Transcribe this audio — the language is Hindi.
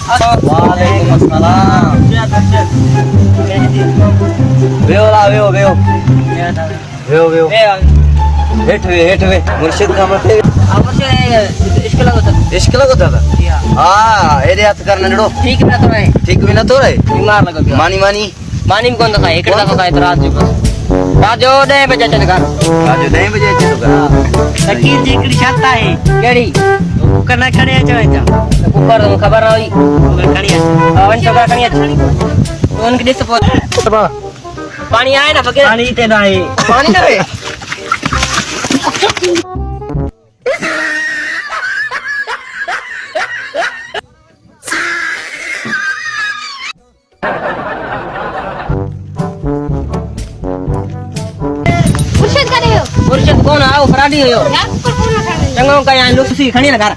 वालेकुम अस्सलाम। वेओ ला वेओ वेओ वेओ वेओ हेठ वे मुर्शिद का मथे इश्क लगता था। हाँ एरे हाथ करना नड़ो ठीक भी ना तो रहे बीमार लगा पियो मानी मानी में कौन दखा एक दखा खाए तो रात जो बस राजो 10 बजे चल घर आज 10 बजे अचे तो फकीर जी हिकिड़ी शर्त आहे केड़ी कुकर न खणे अचो हितां कुकर तो खबर ना हुई कुकर खणी अच वन छोकरा कणी तो उनके दिस पो पानी आए ना फकीर पाणी हिते न आहे पानी ना रे मुर्शिद कौन आओ फराडी हो चंगो का यहाँ लुसी खणी ना घर